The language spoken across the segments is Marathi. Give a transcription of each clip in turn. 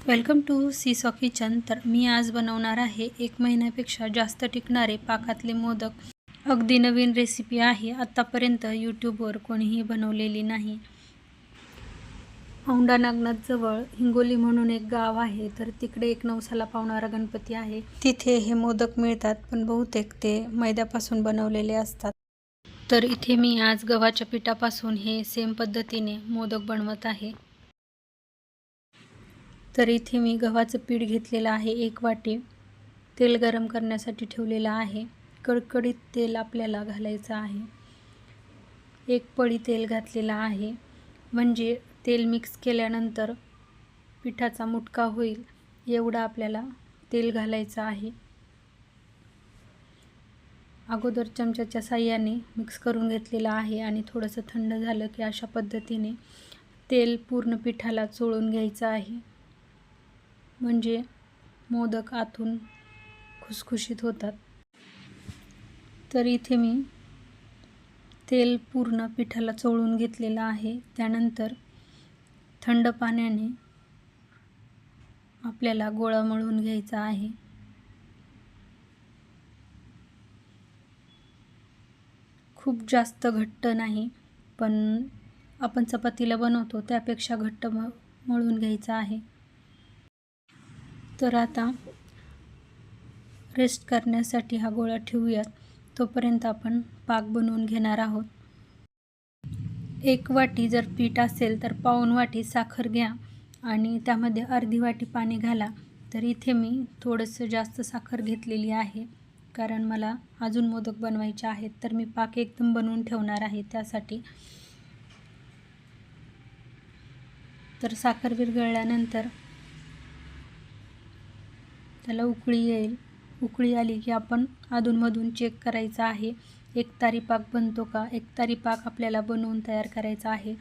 Welcome to seesaw kitchen. तर मी आज बनवणार आहे 1 महिन्यापेक्षा जास्त टिकणारे पाकातले मोदक. अगदी नवीन रेसिपी आहे, आत्तापर्यंत यूट्यूबवर कोणीही बनवलेली नाही. औंढा नागनाथजवळ हिंगोली म्हणून एक गाव आहे, तर तिकडे एक नवसाला पावणारा गणपती आहे. तिथे हे मोदक मिळतात, पण बहुतेक ते मैद्यापासून बनवलेले असतात. तर इथे मी आज गव्हाच्या पिठापासून हे सेम पद्धतीने मोदक बनवत आहे. तर इथे मी गव्हाचं पीठ घेतलेलं आहे 1 वाटी. तेल गरम करण्यासाठी ठेवलेलं आहे. कडकडीत तेल आपल्याला घालायचं आहे. 1 पळी तेल घातलेलं आहे, म्हणजे तेल मिक्स केल्यानंतर पिठाचा मुटका होईल एवढं आपल्याला तेल घालायचं आहे. अगोदर चमच्याच्या साहाय्याने मिक्स करून घेतलेलं आहे आणि थोडंसं थंड झालं की अशा पद्धतीने तेल पूर्ण पिठाला चोळून घ्यायचं आहे, म्हणजे मोदक आतून खुसखुशीत होतात. तर इथे मी तेल पूर्ण पिठाला चोळून घेतलेलं आहे. त्यानंतर थंड पाण्याने आपल्याला गोळा मळून घ्यायचा आहे. खूप जास्त घट्ट नाही, पण आपण चपातीला बनवतो त्यापेक्षा घट्ट मळून घ्यायचा आहे. तर आता रेस्ट करण्यासाठी हा गोळा ठेवूयात. तोपर्यंत आपण पाक बनवून घेणार आहोत. 1 वाटी जर पीठ असेल तर पाऊण वाटी साखर घ्या आणि त्यामध्ये अर्धी वाटी पाणी घाला. तर इथे मी थोडंसं जास्त साखर घेतलेली आहे, कारण मला अजून मोदक बनवायचे आहेत. तर मी पाक एकदम बनवून ठेवणार आहे त्यासाठी. तर साखर विरघळल्यानंतर त्याला उकळी येईल. उकळी आली की आपण अधूनमधून चेक करायचं आहे, एकतारी पाक बनतो का. एकतारी पाक आपल्याला बनवून तयार करायचा आहे.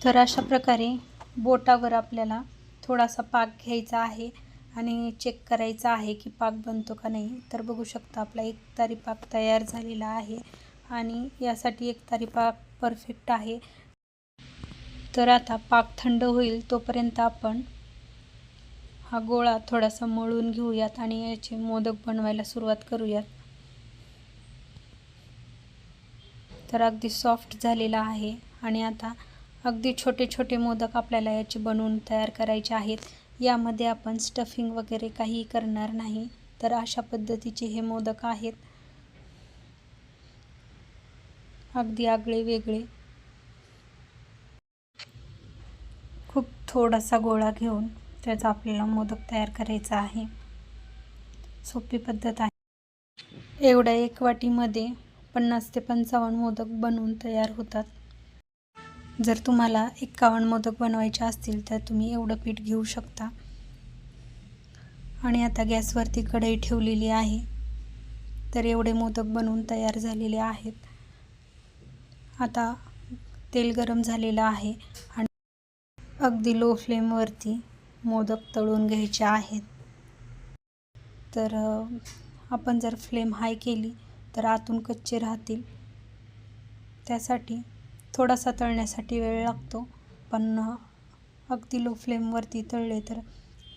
तर अशा प्रकारे बोटावर आपल्याला थोडासा पाक घ्यायचा आहे आणि चेक करायचा आहे की पाक बनतो का नाही. तर बघू शकता आपला एकतारी पाक तयार झालेला आहे आणि यासाठी एकतारी पाक परफेक्ट आहे. तर आता पाक थंड होईल तोपर्यंत आपण हा गोळा थोडासा मळून घेऊयात आणि याचे मोदक बनवायला सुरुवात करूयात. तर अगदी सॉफ्ट झालेला आहे आणि आता अगदी छोटे छोटे मोदक आपल्याला याचे बनवून तयार करायचे आहेत. यामध्ये आपण स्टफिंग वगैरे काही करणार नाही. तर अशा पद्धतीचे हे मोदक आहेत, अगदी आगळे वेगळे. खूप थोडासा गोळा घेऊन त्याचा आपल्याला मोदक तयार करायचा आहे. सोपी पद्धत आहे. एवढ्या 1 वाटीमध्ये 50 ते 55 मोदक बनवून तयार होतात. जर तुम्हाला 51 मोदक बनवायचे असतील तर तुम्ही एवढं पीठ घेऊ शकता. आणि आता गॅसवरती कढई ठेवलेली आहे. तर एवढे मोदक बनवून तयार झालेले आहेत. आता तेल गरम झालेलं आहे आणि अगदी लो फ्लेमवरती मोदक तळून घ्यायचे आहेत. तर आपण जर फ्लेम हाय केली तर आतून कच्चे राहतील. त्यासाठी थोडासा तळण्यासाठी वेळ लागतो, पण अगदी लो फ्लेमवरती तळले तर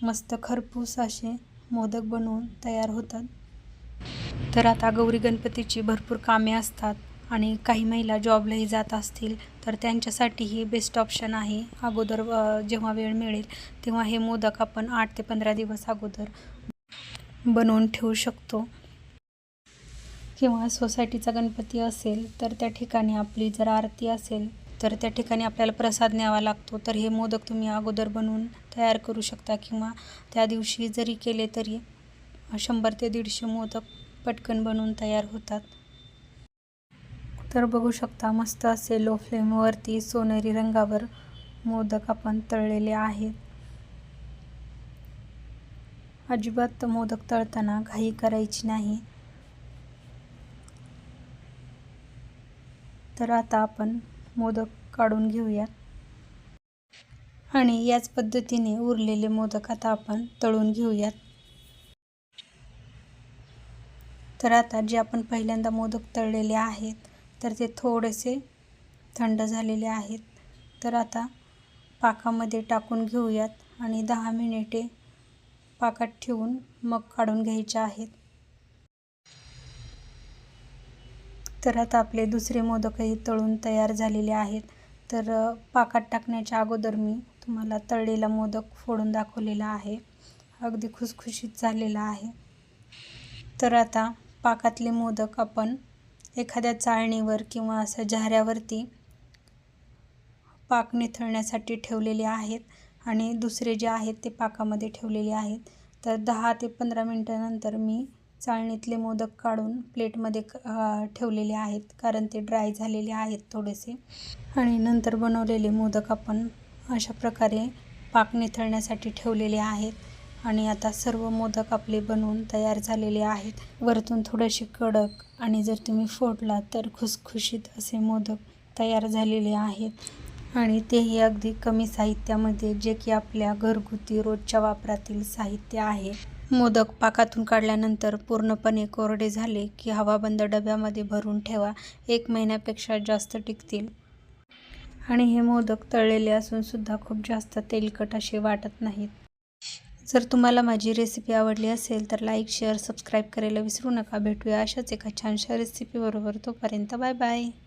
मस्त खरपूस असे मोदक बनवून तयार होतात. तर आता गौरी गणपतीची भरपूर कामे असतात आणि काही महिला जॉबलाही जात असतील तर त्यांच्यासाठी ही बेस्ट ऑप्शन आहे. अगोदर जेव्हा वेळ मिळेल तेव्हा हे मोदक आपण 8 ते 15 दिवस अगोदर बनवून ठेवू शकतो. किंवा सोसायटीचा गणपती असेल तर त्या ठिकाणी आपली जर आरती असेल तर त्या ठिकाणी आपल्याला प्रसाद न्यावा लागतो. तर हे मोदक तुम्ही अगोदर बनवून तयार करू शकता किंवा त्या दिवशी जरी केले तरी 100 ते 150 मोदक पटकन बनवून तयार होतात. तर बघू शकता मस्त असे लो फ्लेमवरती सोनेरी रंगावर मोदक आपण तळलेले आहेत. अजिबात मोदक तळताना घाई करायची नाही. तर आता आपण मोदक काढून घेऊयात आणि याच पद्धतीने उरलेले मोदक आता आपण तळून घेऊयात. तर आता जे आपण पहिल्यांदा मोदक तळलेले आहेत तर ते थोडेसे थंड झालेले आहेत. तर आता पाकामध्ये टाकून घेऊयात आणि 10 मिनिटे पाकात ठेवून मग काढून घ्यायचे आहेत. तर आता आपले दुसरे मोदकही तळून तयार झालेले आहेत. तर पाकात टाकण्याच्या अगोदर मी तुम्हाला तळलेला मोदक फोडून दाखवलेला आहे. अगदी खुसखुशीत झालेला आहे. तर आता पाकातले मोदक आपण एखाद्या चाळणीवर किंवा असं झाऱ्यावरती पाक निथळण्यासाठी ठेवलेले आहेत आणि दुसरे जे आहेत ते पाकामध्ये ठेवलेले आहेत. तर 10 ते 15 मिनटानंतर मी चाळणीतले मोदक काढून प्लेटमध्ये ठेवलेले आहेत, कारण ते ड्राय झालेले आहेत थोडेसे. आणि नंतर बनवलेले मोदक आपण अशा प्रकारे पाक निथळण्यासाठी ठेवलेले आहेत. आणि आता सर्व मोदक आपले बनवून तयार झालेले आहेत. वरतून थोडेसे कडक आणि जर तुम्ही फोडला तर खुसखुशीत असे मोदक तयार झालेले आहेत. आणि तेही अगदी कमी साहित्यामध्ये, जे की आपल्या घरगुती रोजच्या वापरातील साहित्य आहे. मोदक पाकातून काढल्यानंतर पूर्णपणे कोरडे झाले की हवाबंद डब्यामध्ये भरून ठेवा. 1 महिन्यापेक्षा जास्त टिकतील. आणि हे मोदक तळलेले असून सुद्धा खूप जास्त तेलकट असे वाटत नाहीत. जर तुम्हाला माझी रेसिपी आवडली असेल तर लाईक, शेअर, सबस्क्राईब करायला विसरू नका. भेटूया अशाच एका छानशा रेसिपीबरोबर. तोपर्यंत बाय बाय.